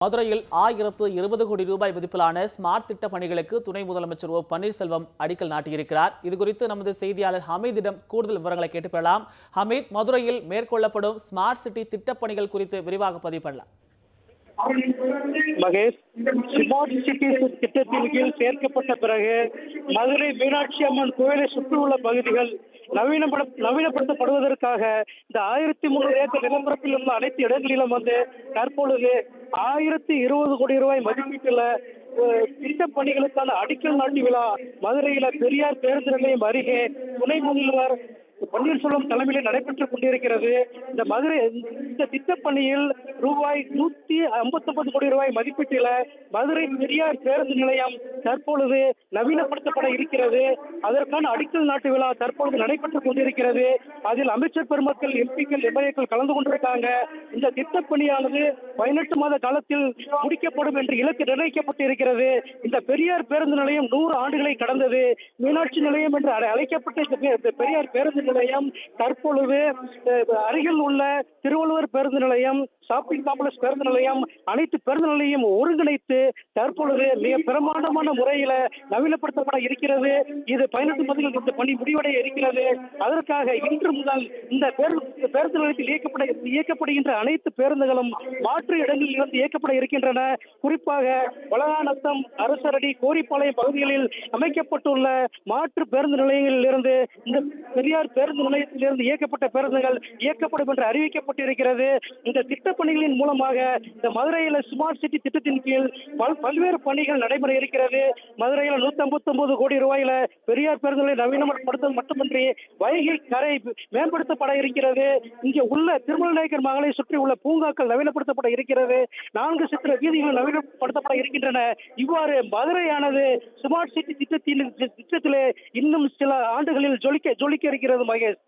மதுரையில் 1020 கோடி ரூபாய் மதிப்பிலான ஸ்மார்ட் திட்ட பணிகளுக்கு துணை முதலமைச்சர் ஓ பன்னீர்செல்வம் அடிக்கல் நாட்டியிருக்கிறார். இதுகுறித்து நமது செய்தியாளர் ஹமீதிடம் கூடுதல் விவரங்களை கேட்டு பெறலாம். ஹமீத், மதுரையில் மேற்கொள்ளப்படும் ஸ்மார்ட் சிட்டி திட்டப் பணிகள் குறித்து விரிவாக பதிவு பண்ணலாம். மகேஷ், ஸ்மார்ட் சிட்டி திட்டத்தின் கீழ் சேர்க்கப்பட்ட பிறகு மதுரை மீனாட்சி அம்மன் கோயிலை சுற்றியுள்ள பகுதிகள் நவீனப்படுத்தப்படுவதற்காக இந்த 1300 ஏக்கர் நிலப்பரப்பில் உள்ள அனைத்து இடங்களிலும் தற்பொழுது 1020 கோடி ரூபாய் மதிப்பீட்டுள்ள திட்டப் பணிகளுக்கான அடிக்கல் நாட்டு விழா மதுரையில பெரியார் பேருந்து நிலையம் அருகே துணை முதல்வர் பன்னீர்செல்வம் தலைமையில் நடைபெற்றுக் கொண்டிருக்கிறது. இந்த திட்டப் பணியில் ரூபாய் 159 கோடி ரூபாய் மதிப்பீட்டில் மதுரை பெரியார் பேருந்து நிலையம் தற்பொழுது நவீனப்படுத்தப்பட இருக்கிறது. அதற்கான அடிக்கல் நாட்டு விழா தற்பொழுது நடைபெற்றுக் கொண்டிருக்கிறது. அதில் அமைச்சர் பெருமக்கள், எம்பிக்கள், எம்எல்ஏக்கள் கலந்து கொண்டிருக்காங்க. இந்த திட்டப் பணியானது 18 மாத காலத்தில் முடிக்கப்படும் என்று இலக்கு நிர்ணயிக்கப்பட்டிருக்கிறது. இந்த பெரியார் பேருந்து நிலையம் 100 ஆண்டுகளை கடந்தது. மீனாட்சி நிலையம் என்று அழைக்கப்பட்ட இந்த பெரியார் பேருந்து நிலையம் தற்பொழுது அருகில் உள்ள திருவள்ளுவர் பேருந்து நிலையம், ஷாப்பிங் காம்ப்ளெக்ஸ் பேருந்து நிலையம், அனைத்து பேருந்து நிலையம் ஒருங்கிணைத்து தற்பொழுது மிக பிரமாண்டமான முறையில நவீனப்படுத்தப்பட இருக்கிறது. இது 18 மாதங்கள் இந்த பணி முடிவடைய இருக்கிறது. அதற்காக இன்று முதல் இந்த பேருந்து நிலையத்தில் இயக்கப்படுகின்ற அனைத்து பேருந்துகளும் மாற்று இடங்களில் இருந்து இயக்கப்பட இருக்கின்றன. குறிப்பாக வளகாநத்தம், அரசரடி, கோரிப்பாளையம் பகுதிகளில் அமைக்கப்பட்டுள்ள மாற்று பேருந்து நிலையங்களில் இருந்து இந்த பெரியார் பேருந்து நிலையத்தில் இருந்து இயக்கப்பட்ட பேருந்துகள் இயக்கப்படும் என்று அறிவிக்கப்பட்டிருக்கிறது. இந்த திட்ட பணிகளின் மூலமாக இந்த மதுரையில் ஸ்மார்ட் சிட்டி திட்டத்தின் கீழ் பல்வேறு பணிகள் நடைபெற இருக்கிறது. மதுரையில் 159 கோடி ரூபாயில பெரியார் பேருந்துகளை நவீனப்படுத்துவது மட்டுமின்றி வைகை கரை மேம்படுத்தப்பட இருக்கிறது. இங்கே உள்ள திருமலநாயக்கர் மகளை சுற்றி உள்ள பூங்காக்கள் நவீனப்படுத்தப்பட இருக்கிறது. 4 சித்திர வீதிகள் நவீனப்படுத்தப்பட இருக்கின்றன. இவ்வாறு மதுரையானது ஸ்மார்ட் சிட்டி திட்டத்திலே இன்னும் சில ஆண்டுகளில் ஜொலிக்க இருக்கிறது மகேஷ்.